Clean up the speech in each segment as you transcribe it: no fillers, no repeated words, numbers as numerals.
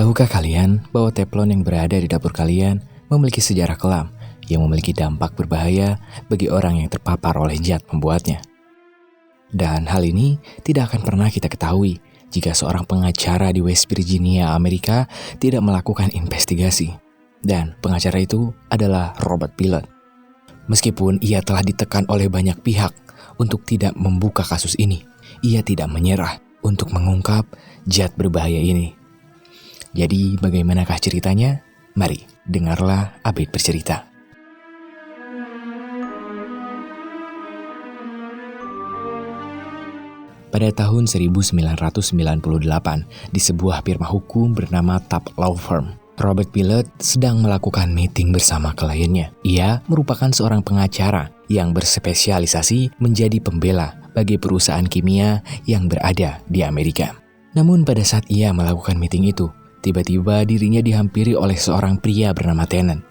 Tahukah kalian bahwa teflon yang berada di dapur kalian memiliki sejarah kelam yang memiliki dampak berbahaya bagi orang yang terpapar oleh zat pembuatnya? Dan hal ini tidak akan pernah kita ketahui jika seorang pengacara di West Virginia, Amerika tidak melakukan investigasi. Dan pengacara itu adalah Robert Pilot. Meskipun ia telah ditekan oleh banyak pihak untuk tidak membuka kasus ini, ia tidak menyerah untuk mengungkap zat berbahaya ini. Jadi bagaimanakah ceritanya? Mari, dengarlah Abid bercerita. Pada tahun 1998, di sebuah firma hukum bernama Tapp Law Firm, Robert Pilot sedang melakukan meeting bersama kliennya. Ia merupakan seorang pengacara yang berspesialisasi menjadi pembela bagi perusahaan kimia yang berada di Amerika. Namun pada saat ia melakukan meeting itu, tiba-tiba dirinya dihampiri oleh seorang pria bernama Tennant.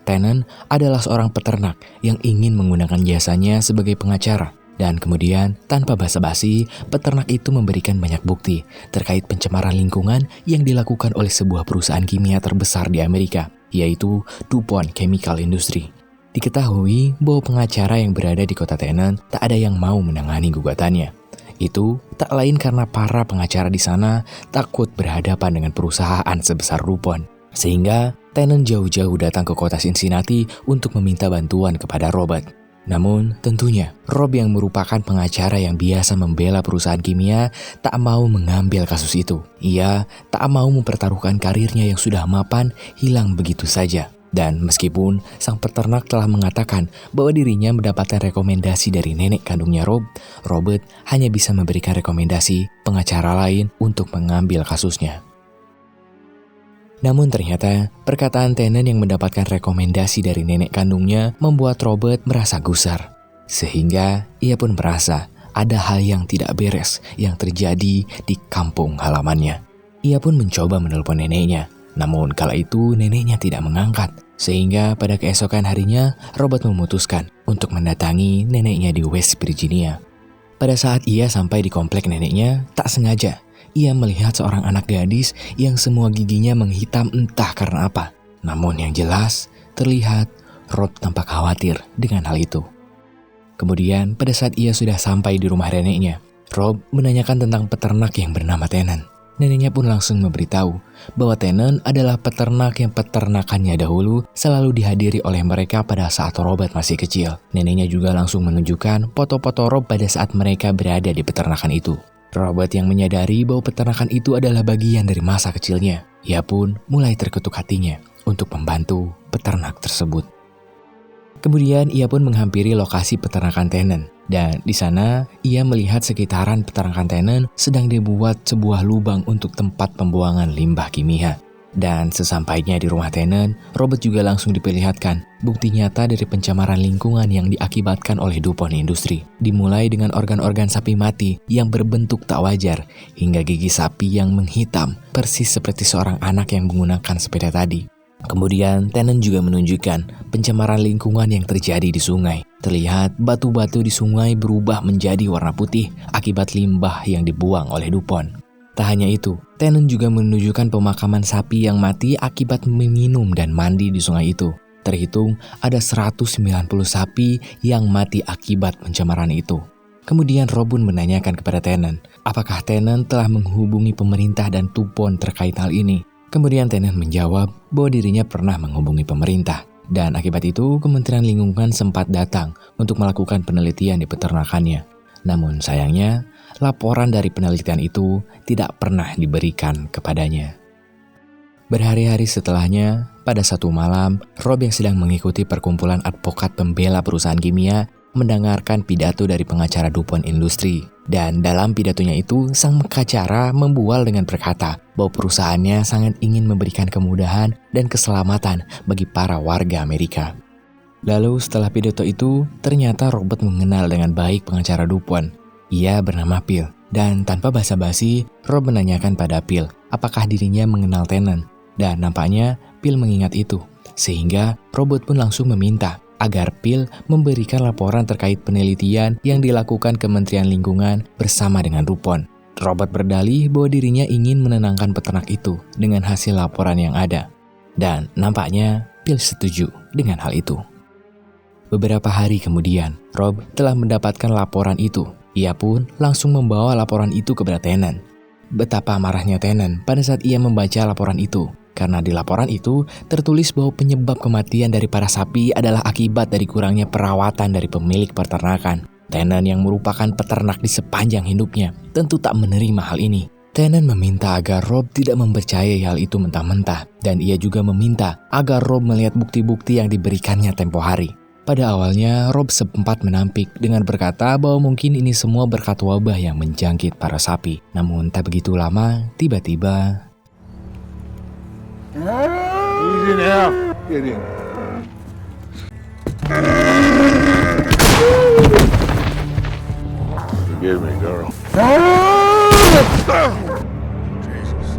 Tennant adalah seorang peternak yang ingin menggunakan jasanya sebagai pengacara. Dan kemudian, tanpa basa-basi, peternak itu memberikan banyak bukti terkait pencemaran lingkungan yang dilakukan oleh sebuah perusahaan kimia terbesar di Amerika, yaitu DuPont Chemical Industry. Diketahui bahwa pengacara yang berada di kota Tennant tak ada yang mau menangani gugatannya. Itu tak lain karena para pengacara di sana takut berhadapan dengan perusahaan sebesar DuPont. Sehingga Tennant jauh-jauh datang ke kota Cincinnati untuk meminta bantuan kepada Robert. Namun tentunya Rob yang merupakan pengacara yang biasa membela perusahaan kimia tak mau mengambil kasus itu. Ia tak mau mempertaruhkan karirnya yang sudah mapan hilang begitu saja. Dan meskipun sang peternak telah mengatakan bahwa dirinya mendapatkan rekomendasi dari nenek kandungnya Rob, Robert hanya bisa memberikan rekomendasi pengacara lain untuk mengambil kasusnya. Namun ternyata perkataan Tennant yang mendapatkan rekomendasi dari nenek kandungnya membuat Robert merasa gusar. Sehingga ia pun merasa ada hal yang tidak beres yang terjadi di kampung halamannya. Ia pun mencoba menelpon neneknya, namun kala itu neneknya tidak mengangkat. Sehingga pada keesokan harinya Robert memutuskan untuk mendatangi neneknya di West Virginia. Pada saat ia sampai di komplek neneknya, tak sengaja ia melihat seorang anak gadis yang semua giginya menghitam entah karena apa. Namun yang jelas, terlihat Rob tampak khawatir dengan hal itu. Kemudian pada saat ia sudah sampai di rumah neneknya, Rob menanyakan tentang peternak yang bernama Tennant. Neneknya pun langsung memberitahu bahwa Tennant adalah peternak yang peternakannya dahulu selalu dihadiri oleh mereka pada saat Robert masih kecil. Neneknya juga langsung menunjukkan foto-foto Rob pada saat mereka berada di peternakan itu. Robert yang menyadari bahwa peternakan itu adalah bagian dari masa kecilnya. Ia pun mulai terketuk hatinya untuk membantu peternak tersebut. Kemudian ia pun menghampiri lokasi peternakan Tennant. Dan di sana ia melihat sekitaran peternakan Tennant sedang dibuat sebuah lubang untuk tempat pembuangan limbah kimia. Dan sesampainya di rumah Tennant, Robert juga langsung diperlihatkan bukti nyata dari pencemaran lingkungan yang diakibatkan oleh DuPont Industri. Dimulai dengan organ-organ sapi mati yang berbentuk tak wajar, hingga gigi sapi yang menghitam, persis seperti seorang anak yang menggunakan sepeda tadi. Kemudian Tennant juga menunjukkan pencemaran lingkungan yang terjadi di sungai. Terlihat batu-batu di sungai berubah menjadi warna putih akibat limbah yang dibuang oleh DuPont. Tak hanya itu, Tennant juga menunjukkan pemakaman sapi yang mati akibat meminum dan mandi di sungai itu. Terhitung ada 190 sapi yang mati akibat pencemaran itu. Kemudian Rob pun menanyakan kepada Tennant, apakah Tennant telah menghubungi pemerintah dan DuPont terkait hal ini. Kemudian Tennant menjawab bahwa dirinya pernah menghubungi pemerintah. Dan akibat itu Kementerian Lingkungan sempat datang untuk melakukan penelitian di peternakannya. Namun sayangnya, laporan dari penelitian itu tidak pernah diberikan kepadanya. Berhari-hari setelahnya, pada satu malam, Rob yang sedang mengikuti perkumpulan advokat pembela perusahaan kimia mendengarkan pidato dari pengacara DuPont Industri. Dan dalam pidatonya itu, sang pengacara membual dengan berkata bahwa perusahaannya sangat ingin memberikan kemudahan dan keselamatan bagi para warga Amerika. Lalu setelah pidato itu, ternyata Robert mengenal dengan baik pengacara DuPont. Ia bernama Phil, dan tanpa basa-basi, Rob menanyakan pada Phil apakah dirinya mengenal Tennant. Dan nampaknya Phil mengingat itu, sehingga Robert pun langsung meminta agar Phil memberikan laporan terkait penelitian yang dilakukan Kementerian Lingkungan bersama dengan DuPont. Robert berdalih bahwa dirinya ingin menenangkan peternak itu dengan hasil laporan yang ada. Dan nampaknya Phil setuju dengan hal itu. Beberapa hari kemudian, Rob telah mendapatkan laporan itu. Ia pun langsung membawa laporan itu kepada Tennant. Betapa marahnya Tennant pada saat ia membaca laporan itu. Karena di laporan itu tertulis bahwa penyebab kematian dari para sapi adalah akibat dari kurangnya perawatan dari pemilik peternakan. Tennant yang merupakan peternak di sepanjang hidupnya tentu tak menerima hal ini. Tennant meminta agar Rob tidak mempercayai hal itu mentah-mentah, dan ia juga meminta agar Rob melihat bukti-bukti yang diberikannya tempo hari. Pada awalnya, Rob sempat menampik dengan berkata bahwa mungkin ini semua berkat wabah yang menjangkit para sapi. Namun tak begitu lama, tiba-tiba... Easy now. Get in. Forgive me, girl. Jesus.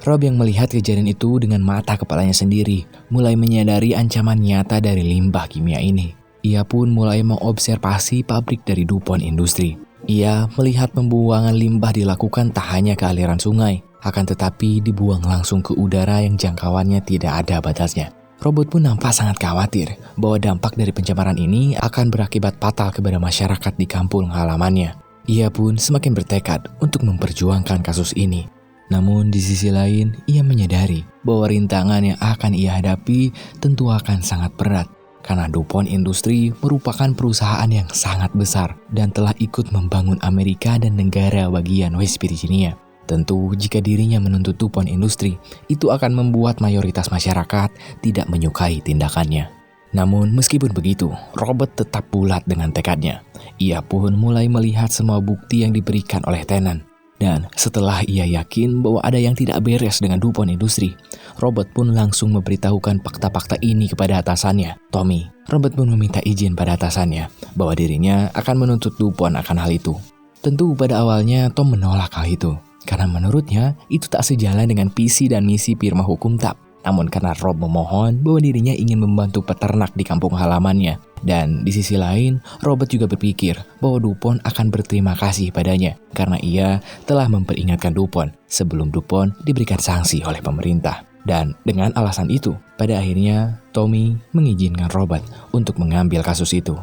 Rob yang melihat kejadian itu dengan mata kepalanya sendiri, mulai menyadari ancaman nyata dari limbah kimia ini. Ia pun mulai mengobservasi pabrik dari DuPont Industri. Ia melihat pembuangan limbah dilakukan tak hanya ke aliran sungai, akan tetapi dibuang langsung ke udara yang jangkauannya tidak ada batasnya. Robert pun nampak sangat khawatir bahwa dampak dari pencemaran ini akan berakibat fatal kepada masyarakat di kampung halamannya. Ia pun semakin bertekad untuk memperjuangkan kasus ini. Namun di sisi lain, ia menyadari bahwa rintangan yang akan ia hadapi tentu akan sangat berat. Karena DuPont Industri merupakan perusahaan yang sangat besar dan telah ikut membangun Amerika dan negara bagian West Virginia. Tentu jika dirinya menuntut DuPont Industri, itu akan membuat mayoritas masyarakat tidak menyukai tindakannya. Namun meskipun begitu, Robert tetap bulat dengan tekadnya. Ia pun mulai melihat semua bukti yang diberikan oleh Tennant. Dan setelah ia yakin bahwa ada yang tidak beres dengan DuPont Industri, Robert pun langsung memberitahukan fakta-fakta ini kepada atasannya, Tommy. Robert pun meminta izin pada atasannya bahwa dirinya akan menuntut DuPont akan hal itu. Tentu pada awalnya Tom menolak hal itu, karena menurutnya itu tak sejalan dengan visi dan misi firma hukum TAP. Namun karena Rob memohon bahwa dirinya ingin membantu peternak di kampung halamannya. Dan di sisi lain, Robert juga berpikir bahwa DuPont akan berterima kasih padanya karena ia telah memperingatkan DuPont sebelum DuPont diberikan sanksi oleh pemerintah. Dan dengan alasan itu, pada akhirnya Tommy mengizinkan Robert untuk mengambil kasus itu.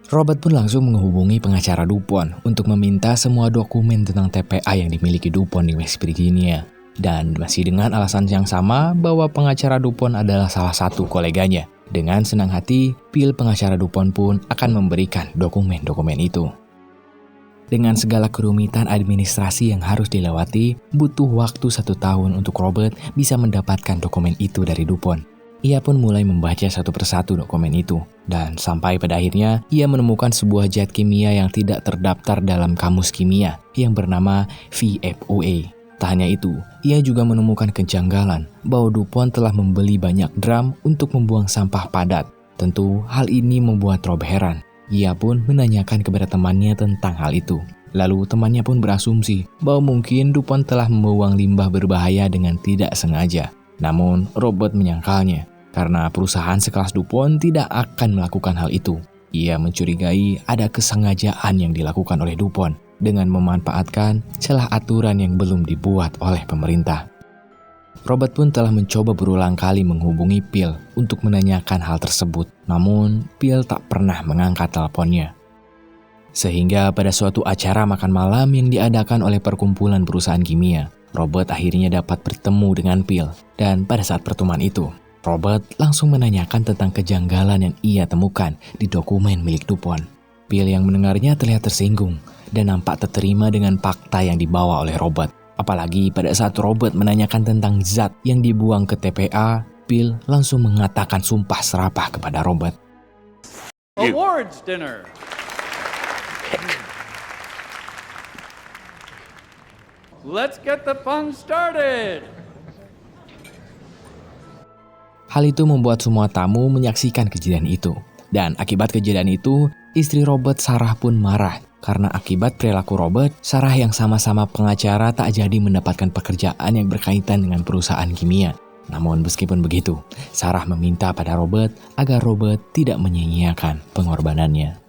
Robert pun langsung menghubungi pengacara DuPont untuk meminta semua dokumen tentang TPA yang dimiliki DuPont di West Virginia. Dan masih dengan alasan yang sama bahwa pengacara DuPont adalah salah satu koleganya. Dengan senang hati, Phil pengacara DuPont pun akan memberikan dokumen-dokumen itu. Dengan segala kerumitan administrasi yang harus dilewati, butuh waktu 1 tahun untuk Robert bisa mendapatkan dokumen itu dari DuPont. Ia pun mulai membaca satu persatu dokumen itu, dan sampai pada akhirnya ia menemukan sebuah zat kimia yang tidak terdaftar dalam kamus kimia yang bernama VFOA. Tak hanya itu, ia juga menemukan kejanggalan bahwa DuPont telah membeli banyak drum untuk membuang sampah padat. Tentu hal ini membuat Rob heran. Ia pun menanyakan kepada temannya tentang hal itu. Lalu temannya pun berasumsi bahwa mungkin DuPont telah membuang limbah berbahaya dengan tidak sengaja. Namun Robert menyangkalnya, karena perusahaan sekelas DuPont tidak akan melakukan hal itu. Ia mencurigai ada kesengajaan yang dilakukan oleh DuPont dengan memanfaatkan celah aturan yang belum dibuat oleh pemerintah. Robert pun telah mencoba berulang kali menghubungi Phil untuk menanyakan hal tersebut, namun Phil tak pernah mengangkat teleponnya. Sehingga pada suatu acara makan malam yang diadakan oleh perkumpulan perusahaan kimia, Robert akhirnya dapat bertemu dengan Phil. Dan pada saat pertemuan itu, Robert langsung menanyakan tentang kejanggalan yang ia temukan di dokumen milik DuPont. Phil yang mendengarnya terlihat tersinggung dan nampak terterima dengan fakta yang dibawa oleh Robert. Apalagi pada saat Robert menanyakan tentang zat yang dibuang ke TPA, Phil langsung mengatakan sumpah serapah kepada Robert. Awards dinner. Let's get the fun started. Hal itu membuat semua tamu menyaksikan kejadian itu. Dan akibat kejadian itu, istri Robert, Sarah pun marah. Karena akibat perilaku Robert, Sarah yang sama-sama pengacara tak jadi mendapatkan pekerjaan yang berkaitan dengan perusahaan kimia. Namun meskipun begitu, Sarah meminta pada Robert agar Robert tidak menyia-nyiakan pengorbanannya.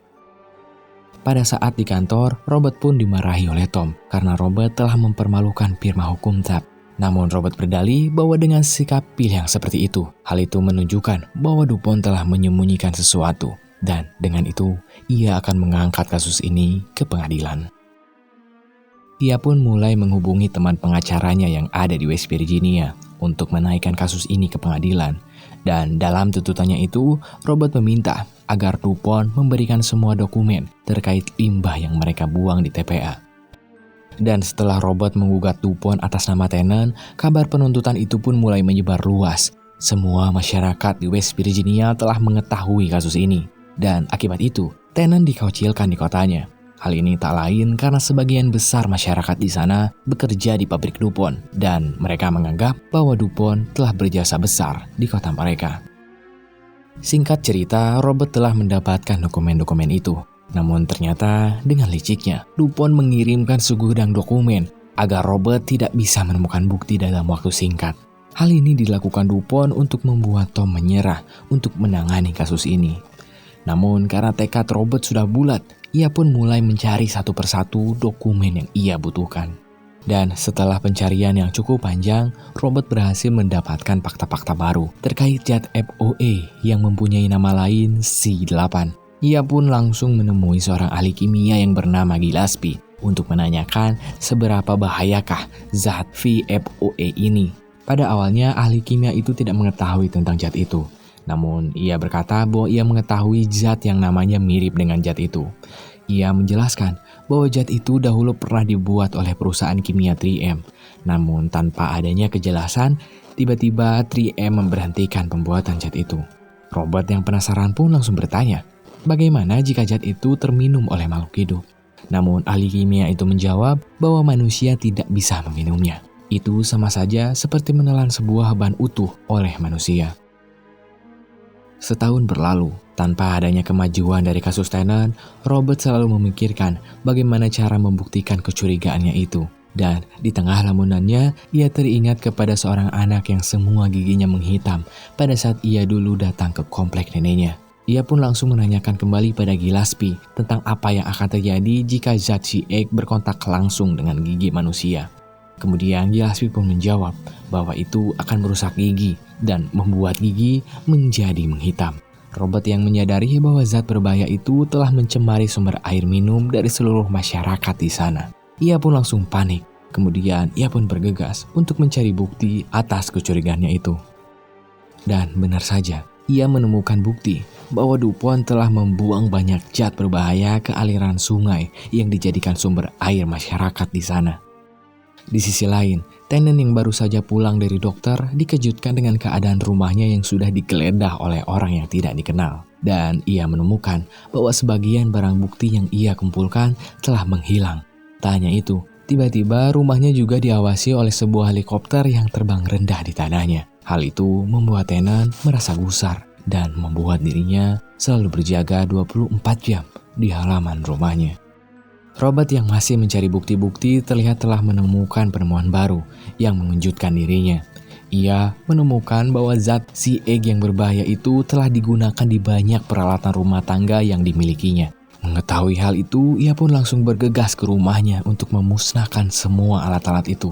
Pada saat di kantor, Robert pun dimarahi oleh Tom karena Robert telah mempermalukan firma hukum TAP. Namun Robert berdalih bahwa dengan sikap pilih yang seperti itu, hal itu menunjukkan bahwa DuPont telah menyembunyikan sesuatu. Dan dengan itu, ia akan mengangkat kasus ini ke pengadilan. Ia pun mulai menghubungi teman pengacaranya yang ada di West Virginia untuk menaikkan kasus ini ke pengadilan. Dan dalam tuntutannya itu, Robert meminta agar DuPont memberikan semua dokumen terkait limbah yang mereka buang di TPA. Dan setelah Robert menggugat DuPont atas nama Tannen, kabar penuntutan itu pun mulai menyebar luas. Semua masyarakat di West Virginia telah mengetahui kasus ini. Dan akibat itu, Tannen dikucilkan di kotanya. Hal ini tak lain karena sebagian besar masyarakat di sana bekerja di pabrik DuPont dan mereka menganggap bahwa DuPont telah berjasa besar di kota mereka. Singkat cerita, Robert telah mendapatkan dokumen-dokumen itu. Namun ternyata dengan liciknya, DuPont mengirimkan segudang dokumen agar Robert tidak bisa menemukan bukti dalam waktu singkat. Hal ini dilakukan DuPont untuk membuat Tom menyerah untuk menangani kasus ini. Namun karena tekad Robert sudah bulat, ia pun mulai mencari satu persatu dokumen yang ia butuhkan. Dan setelah pencarian yang cukup panjang, Robert berhasil mendapatkan fakta-fakta baru terkait zat FOA yang mempunyai nama lain C8. Ia pun langsung menemui seorang ahli kimia yang bernama Gillespie untuk menanyakan seberapa bahayakah zat VFOA ini. Pada awalnya ahli kimia itu tidak mengetahui tentang zat itu. Namun, ia berkata bahwa ia mengetahui zat yang namanya mirip dengan zat itu. Ia menjelaskan bahwa zat itu dahulu pernah dibuat oleh perusahaan kimia 3M. Namun, tanpa adanya kejelasan, tiba-tiba 3M memberhentikan pembuatan zat itu. Robert yang penasaran pun langsung bertanya, bagaimana jika zat itu terminum oleh makhluk hidup? Namun, ahli kimia itu menjawab bahwa manusia tidak bisa meminumnya. Itu sama saja seperti menelan sebuah ban utuh oleh manusia. Setahun berlalu, tanpa adanya kemajuan dari kasus Tannen, Robert selalu memikirkan bagaimana cara membuktikan kecurigaannya itu. Dan di tengah lamunannya, ia teringat kepada seorang anak yang semua giginya menghitam pada saat ia dulu datang ke komplek neneknya. Ia pun langsung menanyakan kembali pada Gillespie tentang apa yang akan terjadi jika zat C8 berkontak langsung dengan gigi manusia. Kemudian Gillespie pun menjawab bahwa itu akan merusak gigi dan membuat gigi menjadi menghitam. Robert yang menyadari bahwa zat berbahaya itu telah mencemari sumber air minum dari seluruh masyarakat di sana. Ia pun langsung panik. Kemudian ia pun bergegas untuk mencari bukti atas kecurigaannya itu. Dan benar saja, ia menemukan bukti bahwa DuPont telah membuang banyak zat berbahaya ke aliran sungai yang dijadikan sumber air masyarakat di sana. Di sisi lain, Tannen yang baru saja pulang dari dokter dikejutkan dengan keadaan rumahnya yang sudah digeledah oleh orang yang tidak dikenal. Dan ia menemukan bahwa sebagian barang bukti yang ia kumpulkan telah menghilang. Tak hanya itu, tiba-tiba rumahnya juga diawasi oleh sebuah helikopter yang terbang rendah di tanahnya. Hal itu membuat Tannen merasa gusar dan membuat dirinya selalu berjaga 24 jam di halaman rumahnya. Robert yang masih mencari bukti-bukti terlihat telah menemukan penemuan baru yang mengejutkan dirinya. Ia menemukan bahwa zat C8 yang berbahaya itu telah digunakan di banyak peralatan rumah tangga yang dimilikinya. Mengetahui hal itu, ia pun langsung bergegas ke rumahnya untuk memusnahkan semua alat-alat itu.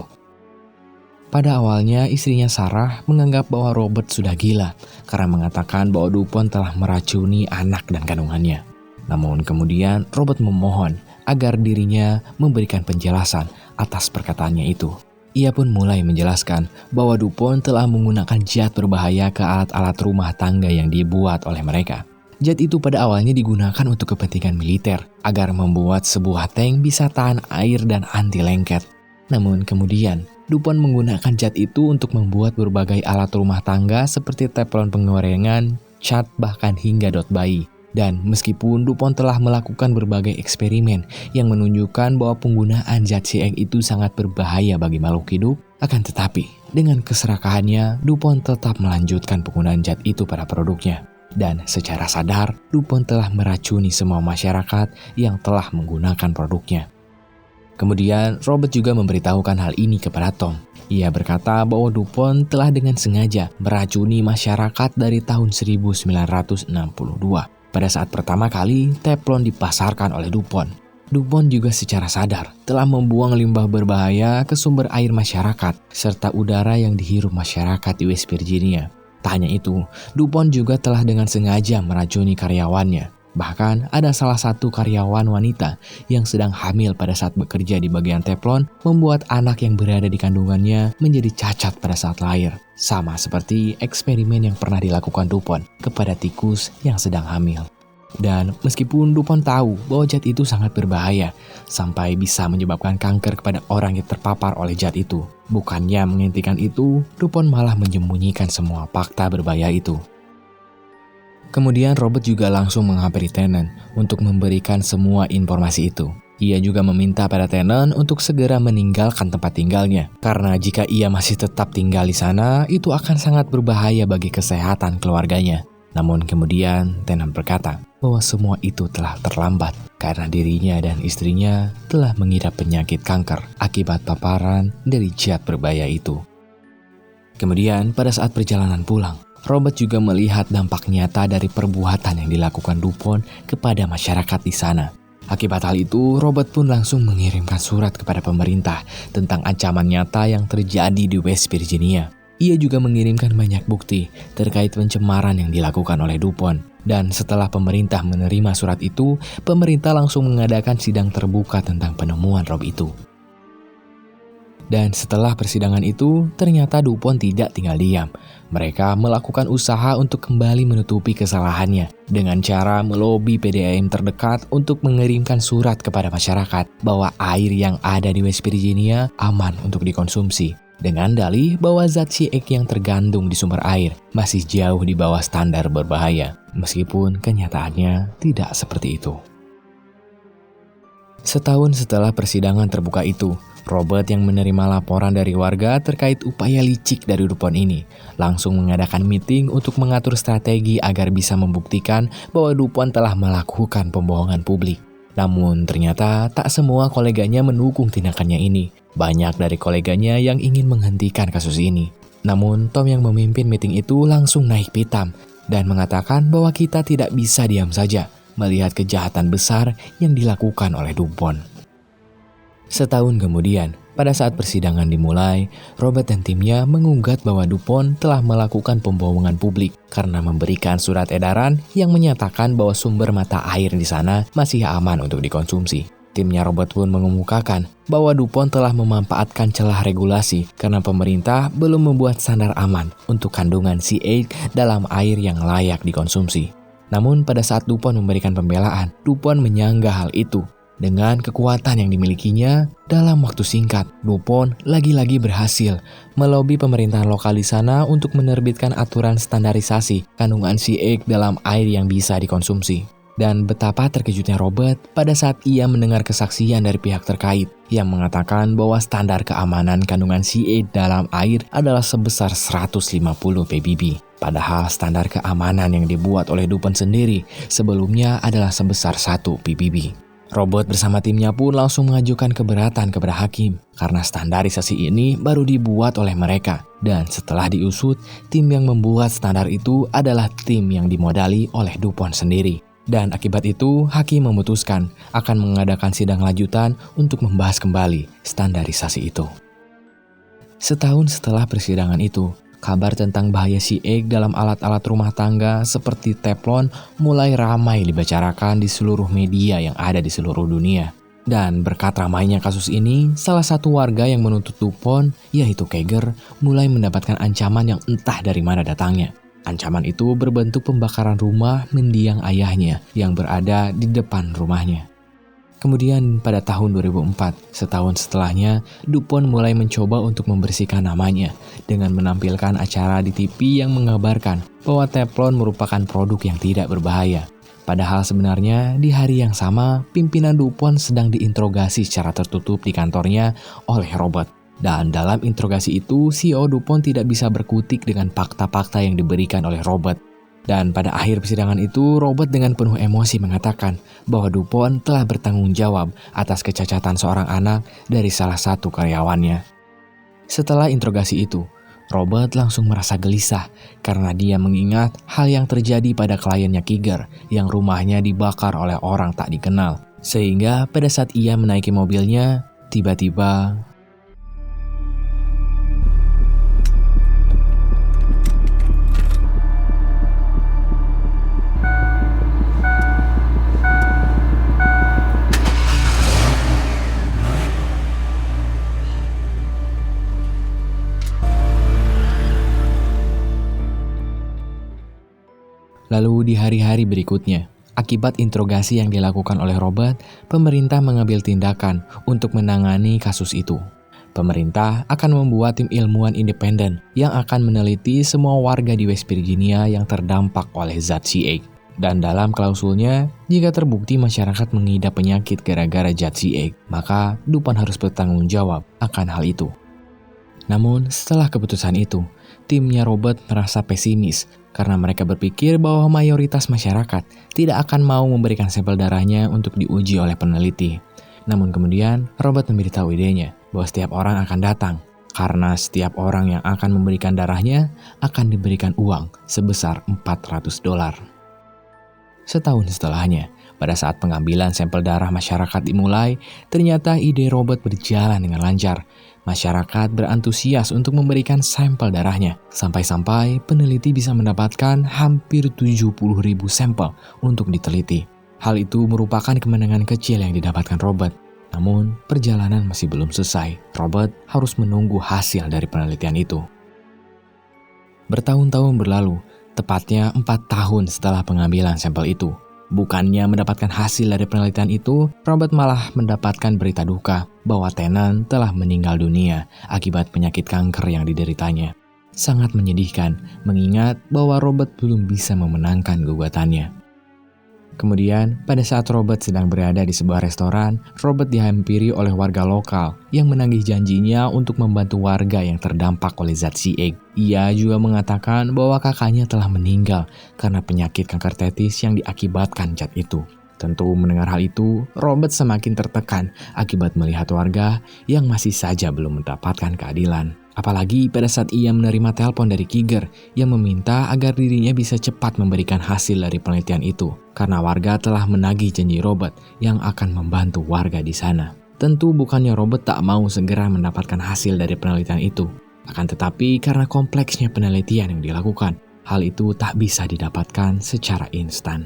Pada awalnya, istrinya Sarah menganggap bahwa Robert sudah gila karena mengatakan bahwa DuPont telah meracuni anak dan kandungannya. Namun kemudian Robert memohon agar dirinya memberikan penjelasan atas perkataannya itu. Ia pun mulai menjelaskan bahwa DuPont telah menggunakan zat berbahaya ke alat-alat rumah tangga yang dibuat oleh mereka. Zat itu pada awalnya digunakan untuk kepentingan militer, agar membuat sebuah tank bisa tahan air dan anti lengket. Namun kemudian, DuPont menggunakan zat itu untuk membuat berbagai alat rumah tangga seperti teflon penggorengan, cat, bahkan hingga dot bayi. Dan meskipun DuPont telah melakukan berbagai eksperimen yang menunjukkan bahwa penggunaan zat C8 itu sangat berbahaya bagi makhluk hidup, akan tetapi dengan keserakahannya DuPont tetap melanjutkan penggunaan zat itu pada produknya. Dan secara sadar, DuPont telah meracuni semua masyarakat yang telah menggunakan produknya. Kemudian Robert juga memberitahukan hal ini kepada Tom. Ia berkata bahwa DuPont telah dengan sengaja meracuni masyarakat dari tahun 1962 pada saat pertama kali teflon dipasarkan oleh DuPont. DuPont juga secara sadar telah membuang limbah berbahaya ke sumber air masyarakat serta udara yang dihirup masyarakat di West Virginia. Tak hanya itu, DuPont juga telah dengan sengaja meracuni karyawannya. Bahkan ada salah satu karyawan wanita yang sedang hamil pada saat bekerja di bagian teflon membuat anak yang berada di kandungannya menjadi cacat pada saat lahir. Sama seperti eksperimen yang pernah dilakukan DuPont kepada tikus yang sedang hamil. Dan meskipun DuPont tahu bahwa zat itu sangat berbahaya, sampai bisa menyebabkan kanker kepada orang yang terpapar oleh zat itu, bukannya menghentikan itu, DuPont malah menyembunyikan semua fakta berbahaya itu. Kemudian Robert juga langsung menghampiri Tennant untuk memberikan semua informasi itu. Ia juga meminta pada Tennant untuk segera meninggalkan tempat tinggalnya, karena jika ia masih tetap tinggal di sana, itu akan sangat berbahaya bagi kesehatan keluarganya. Namun kemudian Tennant berkata bahwa semua itu telah terlambat karena dirinya dan istrinya telah mengidap penyakit kanker akibat paparan dari zat berbahaya itu. Kemudian pada saat perjalanan pulang, Robert juga melihat dampak nyata dari perbuatan yang dilakukan DuPont kepada masyarakat di sana. Akibat hal itu, Robert pun langsung mengirimkan surat kepada pemerintah tentang ancaman nyata yang terjadi di West Virginia. Ia juga mengirimkan banyak bukti terkait pencemaran yang dilakukan oleh DuPont. Dan setelah pemerintah menerima surat itu, pemerintah langsung mengadakan sidang terbuka tentang penemuan Rob itu. Dan setelah persidangan itu, ternyata DuPont tidak tinggal diam. Mereka melakukan usaha untuk kembali menutupi kesalahannya dengan cara melobi PDAM terdekat untuk mengirimkan surat kepada masyarakat bahwa air yang ada di West Virginia aman untuk dikonsumsi. Dengan dalih bahwa zat CX yang tergandung di sumber air masih jauh di bawah standar berbahaya, meskipun kenyataannya tidak seperti itu. Setahun setelah persidangan terbuka itu, Robert yang menerima laporan dari warga terkait upaya licik dari DuPont ini, langsung mengadakan meeting untuk mengatur strategi agar bisa membuktikan bahwa DuPont telah melakukan pembohongan publik. Namun ternyata tak semua koleganya mendukung tindakannya ini. Banyak dari koleganya yang ingin menghentikan kasus ini. Namun Tom yang memimpin meeting itu langsung naik pitam dan mengatakan bahwa kita tidak bisa diam saja melihat kejahatan besar yang dilakukan oleh DuPont. Setahun kemudian, pada saat persidangan dimulai, Robert dan timnya mengunggat bahwa DuPont telah melakukan pembohongan publik karena memberikan surat edaran yang menyatakan bahwa sumber mata air di sana masih aman untuk dikonsumsi. Timnya Robert pun mengemukakan bahwa DuPont telah memanfaatkan celah regulasi karena pemerintah belum membuat standar aman untuk kandungan C8 dalam air yang layak dikonsumsi. Namun pada saat DuPont memberikan pembelaan, DuPont menyanggah hal itu. Dengan kekuatan yang dimilikinya, dalam waktu singkat, DuPont lagi-lagi berhasil melobi pemerintahan lokal di sana untuk menerbitkan aturan standarisasi kandungan C8 dalam air yang bisa dikonsumsi. Dan betapa terkejutnya Robert pada saat ia mendengar kesaksian dari pihak terkait yang mengatakan bahwa standar keamanan kandungan C8 dalam air adalah sebesar 150 ppb. Padahal standar keamanan yang dibuat oleh DuPont sendiri sebelumnya adalah sebesar 1 ppb. Robert bersama timnya pun langsung mengajukan keberatan kepada hakim karena standarisasi ini baru dibuat oleh mereka. Dan setelah diusut, tim yang membuat standar itu adalah tim yang dimodali oleh DuPont sendiri. Dan akibat itu, hakim memutuskan akan mengadakan sidang lanjutan untuk membahas kembali standarisasi itu. Setahun setelah persidangan itu, kabar tentang bahaya C8 dalam alat-alat rumah tangga seperti teflon mulai ramai dibicarakan di seluruh media yang ada di seluruh dunia. Dan berkat ramainya kasus ini, salah satu warga yang menuntut DuPont, yaitu Kager, mulai mendapatkan ancaman yang entah dari mana datangnya. Ancaman itu berbentuk pembakaran rumah mendiang ayahnya yang berada di depan rumahnya. Kemudian pada tahun 2004, setahun setelahnya, DuPont mulai mencoba untuk membersihkan namanya dengan menampilkan acara di TV yang mengabarkan bahwa teflon merupakan produk yang tidak berbahaya. Padahal sebenarnya di hari yang sama, pimpinan DuPont sedang diinterogasi secara tertutup di kantornya oleh Robert. Dan dalam interogasi itu, CEO DuPont tidak bisa berkutik dengan fakta-fakta yang diberikan oleh Robert. Dan pada akhir persidangan itu, Robert dengan penuh emosi mengatakan bahwa DuPont telah bertanggung jawab atas kecacatan seorang anak dari salah satu karyawannya. Setelah interogasi itu, Robert langsung merasa gelisah karena dia mengingat hal yang terjadi pada kliennya Kiger yang rumahnya dibakar oleh orang tak dikenal. Sehingga pada saat ia menaiki mobilnya, tiba-tiba lalu di hari-hari berikutnya, akibat interogasi yang dilakukan oleh Robert, pemerintah mengambil tindakan untuk menangani kasus itu. Pemerintah akan membuat tim ilmuwan independen yang akan meneliti semua warga di West Virginia yang terdampak oleh zat CA. Dan dalam klausulnya, jika terbukti masyarakat mengidap penyakit gara-gara zat CA, maka DuPont harus bertanggung jawab akan hal itu. Namun, setelah keputusan itu, timnya Robert merasa pesimis karena mereka berpikir bahwa mayoritas masyarakat tidak akan mau memberikan sampel darahnya untuk diuji oleh peneliti. Namun kemudian, Robert memberitahu idenya bahwa setiap orang akan datang karena setiap orang yang akan memberikan darahnya akan diberikan uang sebesar $400. Setahun setelahnya, pada saat pengambilan sampel darah masyarakat dimulai, ternyata ide Robert berjalan dengan lancar. Masyarakat berantusias untuk memberikan sampel darahnya, sampai-sampai peneliti bisa mendapatkan hampir 70.000 sampel untuk diteliti. Hal itu merupakan kemenangan kecil yang didapatkan Robert. Namun, perjalanan masih belum selesai. Robert harus menunggu hasil dari penelitian itu. Bertahun-tahun berlalu, tepatnya 4 tahun setelah pengambilan sampel itu. Bukannya mendapatkan hasil dari penelitian itu, Robert malah mendapatkan berita duka bahwa Tennant telah meninggal dunia akibat penyakit kanker yang dideritanya. Sangat menyedihkan mengingat bahwa Robert belum bisa memenangkan gugatannya. Kemudian, pada saat Robert sedang berada di sebuah restoran, Robert dihampiri oleh warga lokal yang menagih janjinya untuk membantu warga yang terdampak oleh zat CA. Ia juga mengatakan bahwa kakaknya telah meninggal karena penyakit kanker testis yang diakibatkan zat itu. Tentu mendengar hal itu, Robert semakin tertekan akibat melihat warga yang masih saja belum mendapatkan keadilan. Apalagi pada saat ia menerima telepon dari Kiger yang meminta agar dirinya bisa cepat memberikan hasil dari penelitian itu, karena warga telah menagih janji Robert yang akan membantu warga di sana. Tentu bukannya Robert tak mau segera mendapatkan hasil dari penelitian itu, akan tetapi karena kompleksnya penelitian yang dilakukan, hal itu tak bisa didapatkan secara instan.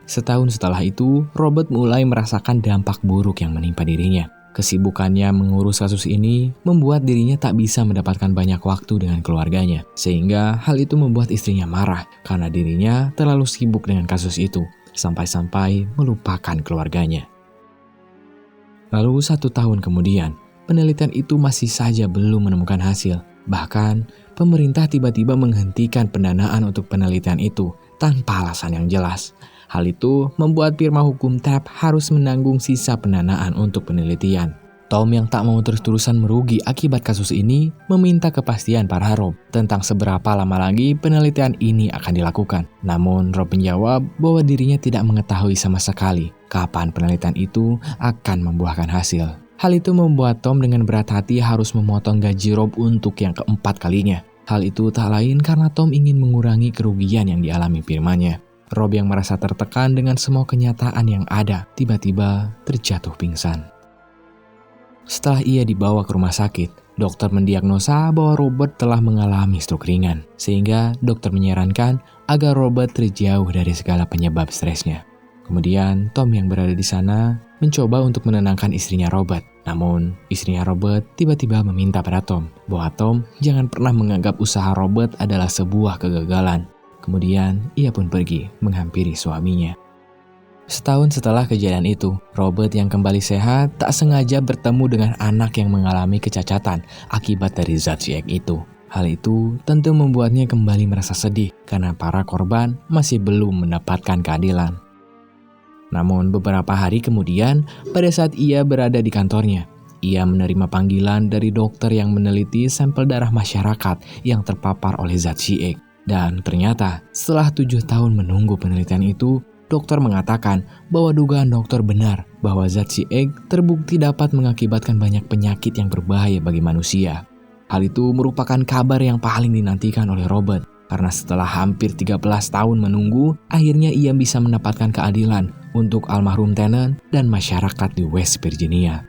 Setahun setelah itu, Robert mulai merasakan dampak buruk yang menimpa dirinya. Kesibukannya mengurus kasus ini membuat dirinya tak bisa mendapatkan banyak waktu dengan keluarganya, sehingga hal itu membuat istrinya marah karena dirinya terlalu sibuk dengan kasus itu, sampai-sampai melupakan keluarganya. Lalu 1 tahun kemudian, penelitian itu masih saja belum menemukan hasil. Bahkan, pemerintah tiba-tiba menghentikan pendanaan untuk penelitian itu tanpa alasan yang jelas. Hal itu membuat firma hukum Tapp harus menanggung sisa pendanaan untuk penelitian. Tom yang tak mau terus-terusan merugi akibat kasus ini meminta kepastian para Rob tentang seberapa lama lagi penelitian ini akan dilakukan. Namun Rob menjawab bahwa dirinya tidak mengetahui sama sekali kapan penelitian itu akan membuahkan hasil. Hal itu membuat Tom dengan berat hati harus memotong gaji Rob untuk yang keempat kalinya. Hal itu tak lain karena Tom ingin mengurangi kerugian yang dialami firmanya. Rob yang merasa tertekan dengan semua kenyataan yang ada, tiba-tiba terjatuh pingsan. Setelah ia dibawa ke rumah sakit, dokter mendiagnosa bahwa Robert telah mengalami stroke ringan, sehingga dokter menyarankan agar Robert terjauh dari segala penyebab stresnya. Kemudian, Tom yang berada di sana mencoba untuk menenangkan istrinya Robert. Namun, istrinya Robert tiba-tiba meminta pada Tom bahwa Tom jangan pernah menganggap usaha Robert adalah sebuah kegagalan. Kemudian, ia pun pergi menghampiri suaminya. Setahun setelah kejadian itu, Robert yang kembali sehat tak sengaja bertemu dengan anak yang mengalami kecacatan akibat dari zat CX itu. Hal itu tentu membuatnya kembali merasa sedih karena para korban masih belum mendapatkan keadilan. Namun beberapa hari kemudian, pada saat ia berada di kantornya, ia menerima panggilan dari dokter yang meneliti sampel darah masyarakat yang terpapar oleh zat CX. Dan ternyata setelah 7 tahun menunggu penelitian itu, dokter mengatakan bahwa dugaan dokter benar bahwa zat CX terbukti dapat mengakibatkan banyak penyakit yang berbahaya bagi manusia. Hal itu merupakan kabar yang paling dinantikan oleh Robert, karena setelah hampir 13 tahun menunggu, akhirnya ia bisa mendapatkan keadilan untuk almarhum Tennant dan masyarakat di West Virginia.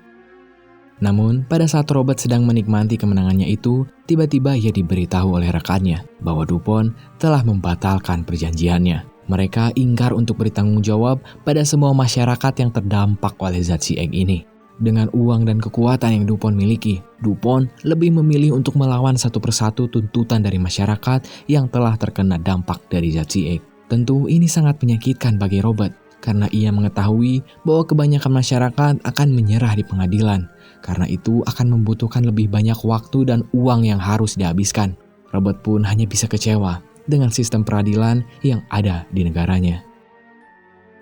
Namun, pada saat Robert sedang menikmati kemenangannya itu, tiba-tiba ia diberitahu oleh rekannya bahwa DuPont telah membatalkan perjanjiannya. Mereka ingkar untuk bertanggung jawab pada semua masyarakat yang terdampak oleh zat CX ini. Dengan uang dan kekuatan yang DuPont miliki, DuPont lebih memilih untuk melawan satu persatu tuntutan dari masyarakat yang telah terkena dampak dari zat CX. Tentu ini sangat menyakitkan bagi Robert, karena ia mengetahui bahwa kebanyakan masyarakat akan menyerah di pengadilan. Karena itu akan membutuhkan lebih banyak waktu dan uang yang harus dihabiskan. Robert pun hanya bisa kecewa dengan sistem peradilan yang ada di negaranya.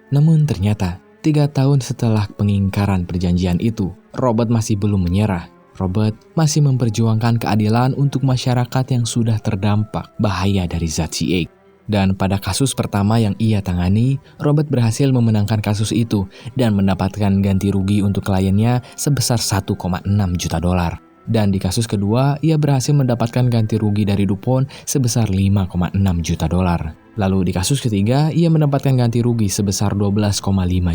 Namun ternyata, 3 tahun setelah pengingkaran perjanjian itu, Robert masih belum menyerah. Robert masih memperjuangkan keadilan untuk masyarakat yang sudah terdampak bahaya dari zat CX. Dan pada kasus pertama yang ia tangani, Robert berhasil memenangkan kasus itu dan mendapatkan ganti rugi untuk kliennya sebesar 1,6 juta dolar. Dan di kasus kedua, ia berhasil mendapatkan ganti rugi dari DuPont sebesar 5,6 juta dolar. Lalu di kasus ketiga, ia mendapatkan ganti rugi sebesar 12,5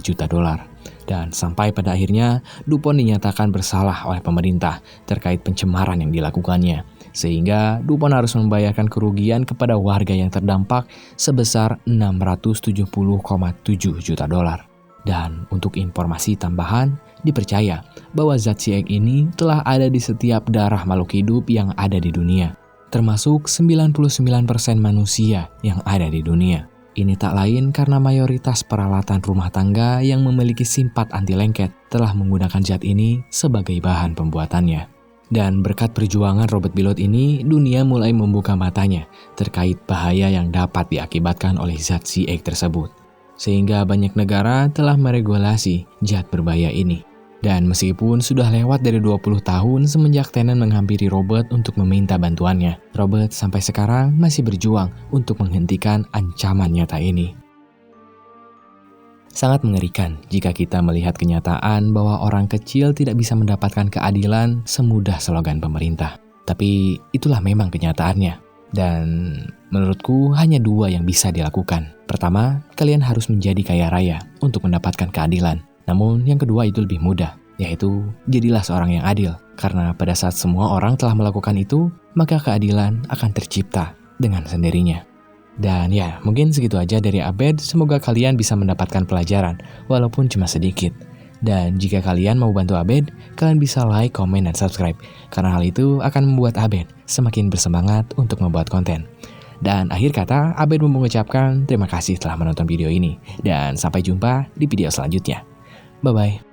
juta dolar. Dan sampai pada akhirnya, DuPont dinyatakan bersalah oleh pemerintah terkait pencemaran yang dilakukannya. Sehingga DuPont harus membayarkan kerugian kepada warga yang terdampak sebesar 670,7 juta dolar. Dan untuk informasi tambahan, dipercaya bahwa zat CX ini telah ada di setiap darah makhluk hidup yang ada di dunia, termasuk 99% manusia yang ada di dunia. Ini tak lain karena mayoritas peralatan rumah tangga yang memiliki simpat anti lengket telah menggunakan zat ini sebagai bahan pembuatannya. Dan berkat perjuangan Robert Bilott ini, dunia mulai membuka matanya terkait bahaya yang dapat diakibatkan oleh zat CX tersebut. Sehingga banyak negara telah meregulasi zat berbahaya ini. Dan meskipun sudah lewat dari 20 tahun semenjak Tennant menghampiri Robert untuk meminta bantuannya, Robert sampai sekarang masih berjuang untuk menghentikan ancaman nyata ini. Sangat mengerikan jika kita melihat kenyataan bahwa orang kecil tidak bisa mendapatkan keadilan semudah slogan pemerintah. Tapi itulah memang kenyataannya. Dan menurutku hanya 2 yang bisa dilakukan. Pertama, kalian harus menjadi kaya raya untuk mendapatkan keadilan. Namun yang kedua itu lebih mudah, yaitu jadilah seorang yang adil. Karena pada saat semua orang telah melakukan itu, maka keadilan akan tercipta dengan sendirinya. Dan ya, mungkin segitu aja dari Abed. Semoga kalian bisa mendapatkan pelajaran, walaupun cuma sedikit. Dan jika kalian mau bantu Abed, kalian bisa like, komen, dan subscribe. Karena hal itu akan membuat Abed semakin bersemangat untuk membuat konten. Dan akhir kata, Abed mengucapkan terima kasih telah menonton video ini. Dan sampai jumpa di video selanjutnya. Bye-bye.